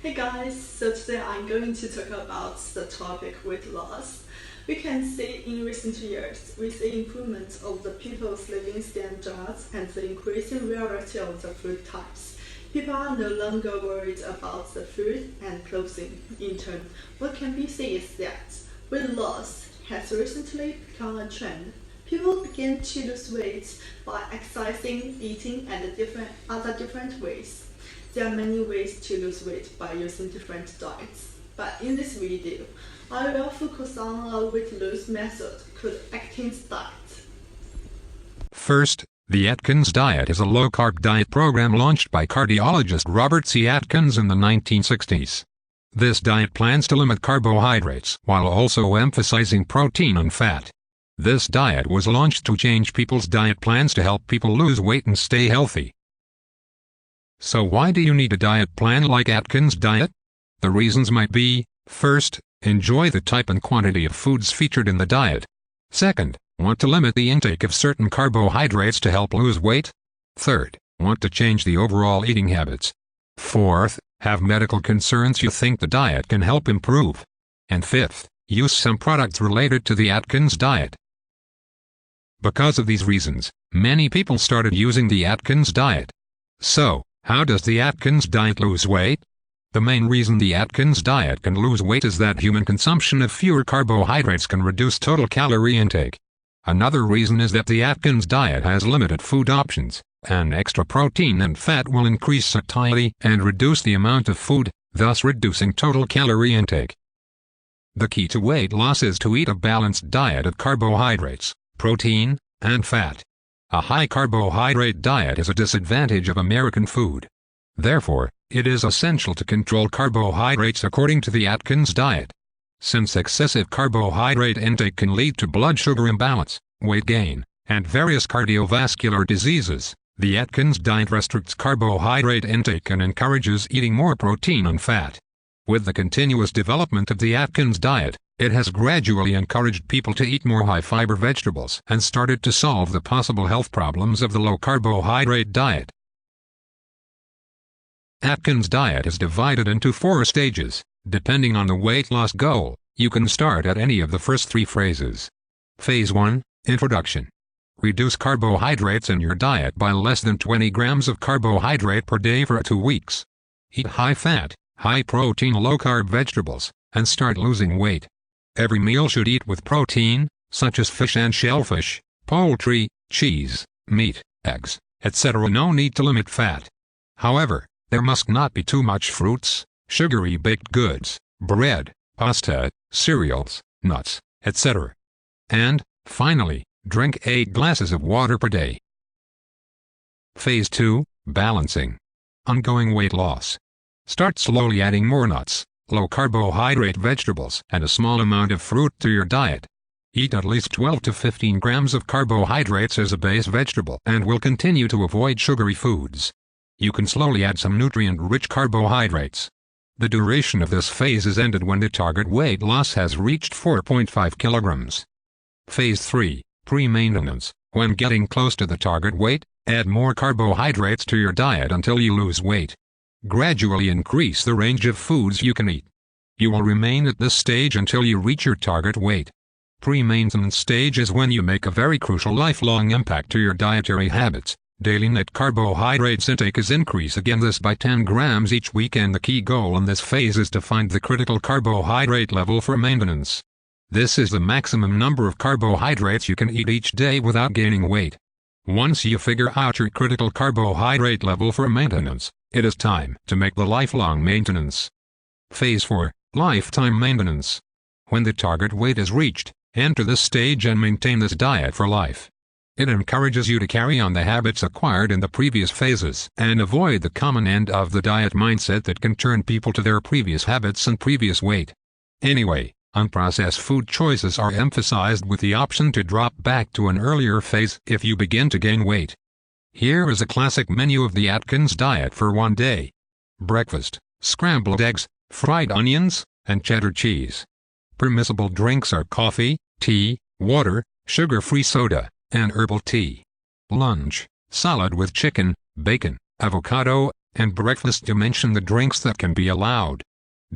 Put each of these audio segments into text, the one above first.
Hey guys, so today I'm going to talk about the topic weight loss. We can see in recent years, with the improvement of the people's living standards and the increasing variety of the food types, people are no longer worried about the food and clothing. In turn, what can be seen is that weight loss has recently become a trend. People begin to lose weight by exercising, eating, and different ways. There are many ways to lose weight by using different diets, but in this video, I will focus on a weight loss method called Atkins Diet. First, the Atkins Diet is a low-carb diet program launched by cardiologist Robert C. Atkins in the 1960s. This diet plans to limit carbohydrates while also emphasizing protein and fat. This diet was launched to change people's diet plans to help people lose weight and stay healthy. So why do you need a diet plan like Atkins Diet? The reasons might be, first, enjoy the type and quantity of foods featured in the diet. Second, want to limit the intake of certain carbohydrates to help lose weight. Third, want to change the overall eating habits. Fourth, have medical concerns you think the diet can help improve. And fifth, use some products related to the Atkins Diet. Because of these reasons, many people started using the Atkins Diet. So, how does the Atkins Diet lose weight? The main reason the Atkins Diet can lose weight is that human consumption of fewer carbohydrates can reduce total calorie intake. Another reason is that the Atkins Diet has limited food options, and extra protein and fat will increase satiety and reduce the amount of food, thus reducing total calorie intake. The key to weight loss is to eat a balanced diet of carbohydrates, protein, and fat. A high-carbohydrate diet is a disadvantage of American food. Therefore, it is essential to control carbohydrates according to the Atkins Diet. Since excessive carbohydrate intake can lead to blood sugar imbalance, weight gain, and various cardiovascular diseases, the Atkins Diet restricts carbohydrate intake and encourages eating more protein and fat. With the continuous development of the Atkins Diet, it has gradually encouraged people to eat more high-fiber vegetables and started to solve the possible health problems of the low-carbohydrate diet. Atkins Diet is divided into 4 stages. Depending on the weight loss goal, you can start at any of the first 3 phases. Phase 1, Introduction. Reduce carbohydrates in your diet by less than 20 grams of carbohydrate per day for 2 weeks. Eat high-fat, high-protein low-carb vegetables, and start losing weight. Every meal should eat with protein, such as fish and shellfish, poultry, cheese, meat, eggs, etc. No need to limit fat. However, there must not be too much fruits, sugary baked goods, bread, pasta, cereals, nuts, etc. And, finally, drink 8 glasses of water per day. Phase 2, Balancing. Ongoing weight loss. Start slowly adding more nuts, low-carbohydrate vegetables, and a small amount of fruit to your diet. Eat at least 12 to 15 grams of carbohydrates as a base vegetable and will continue to avoid sugary foods. You can slowly add some nutrient-rich carbohydrates. The duration of this phase is ended when the target weight loss has reached 4.5 kilograms. Phase 3, Pre-maintenance. When getting close to the target weight, add more carbohydrates to your diet until you lose weight. Gradually increase the range of foods you can eat. You will remain at this stage until you reach your target weight. Pre-maintenance stage is when you make a very crucial lifelong impact to your dietary habits. Daily net carbohydrates intake is increase again this by 10 grams each week, and the key goal in this phase is to find the critical carbohydrate level for maintenance. This is the maximum number of carbohydrates you can eat each day without gaining weight. Once you figure out your critical carbohydrate level for maintenance, it is time to make the lifelong maintenance. Phase 4, Lifetime maintenance. When the target weight is reached, enter this stage and maintain this diet for life. It encourages you to carry on the habits acquired in the previous phases and avoid the common end of the diet mindset that can turn people to their previous habits and previous weight. Anyway, unprocessed food choices are emphasized with the option to drop back to an earlier phase if you begin to gain weight. Here is a classic menu of the Atkins Diet for one day. Breakfast, scrambled eggs, fried onions, and cheddar cheese. Permissible drinks are coffee, tea, water, sugar-free soda, and herbal tea. Lunch, salad with chicken, bacon, avocado, and breakfast to mention the drinks that can be allowed.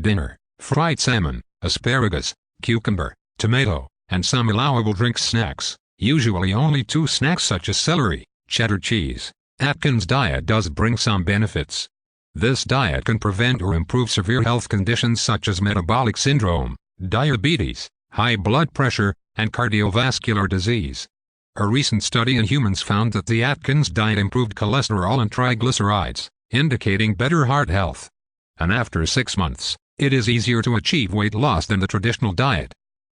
Dinner, fried salmon, asparagus, cucumber, tomato, and some allowable drinks. Snacks, usually only 2 snacks such as celery, cheddar cheese. Atkins diet does bring some benefits. This diet can prevent or improve severe health conditions such as metabolic syndrome, diabetes, high blood pressure, and cardiovascular disease. A recent study in humans found that the Atkins diet improved cholesterol and triglycerides, indicating better heart health. And after 6 months, it is easier to achieve weight loss than the traditional diet.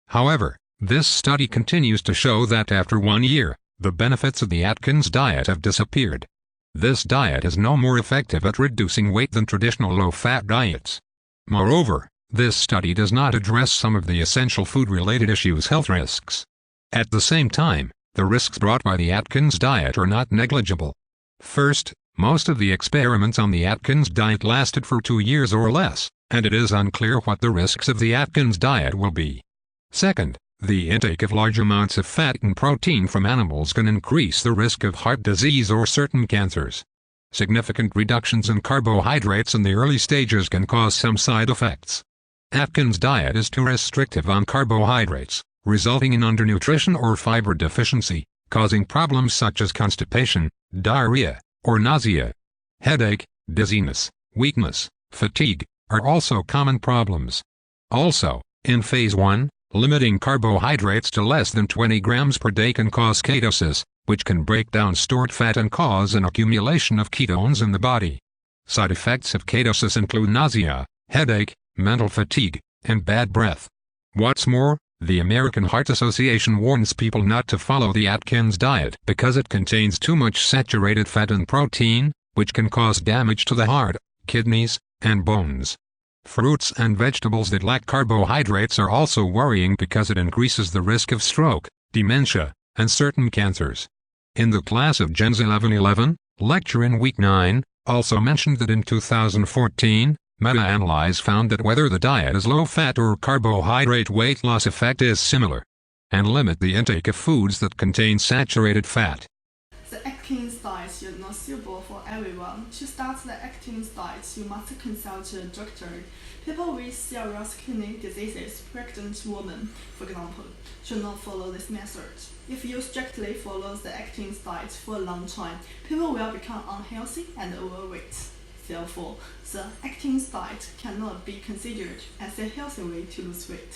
However, this study continues to show that after 1 year, the benefits of the Atkins diet have disappeared. This diet is no more effective at reducing weight than traditional low-fat diets. Moreover, this study does not address some of the essential food-related issues, health risks. At the same time, the risks brought by the Atkins diet are not negligible. First, most of the experiments on the Atkins diet lasted for 2 years or less, and it is unclear what the risks of the Atkins diet will be. Second, the intake of large amounts of fat and protein from animals can increase the risk of heart disease or certain cancers. Significant reductions in carbohydrates in the early stages can cause some side effects. Atkins diet is too restrictive on carbohydrates, resulting in undernutrition or fiber deficiency, causing problems such as constipation, diarrhea, or nausea. Headache, dizziness, weakness, fatigue, are also common problems. Also, in Phase 1, limiting carbohydrates to less than 20 grams per day can cause ketosis, which can break down stored fat and cause an accumulation of ketones in the body. Side effects of ketosis include nausea, headache, mental fatigue, and bad breath. What's more, the American Heart Association warns people not to follow the Atkins diet because it contains too much saturated fat and protein, which can cause damage to the heart, kidneys, and bones. Fruits and vegetables that lack carbohydrates are also worrying because it increases the risk of stroke, dementia, and certain cancers. In the class of Gens 1111, lecture in Week 9, also mentioned that in 2014, meta-analyse found that whether the diet is low-fat or carbohydrate, weight loss effect is similar, and limit the intake of foods that contain saturated fat. The Atkins diet is not suitable for everyone. To start the Atkins diet, you must consult a doctor. People with serious kidney diseases, pregnant women, for example, should not follow this method. If you strictly follow the Atkins diet for a long time, people will become unhealthy and overweight. Therefore, the Atkins diet cannot be considered as a healthy way to lose weight.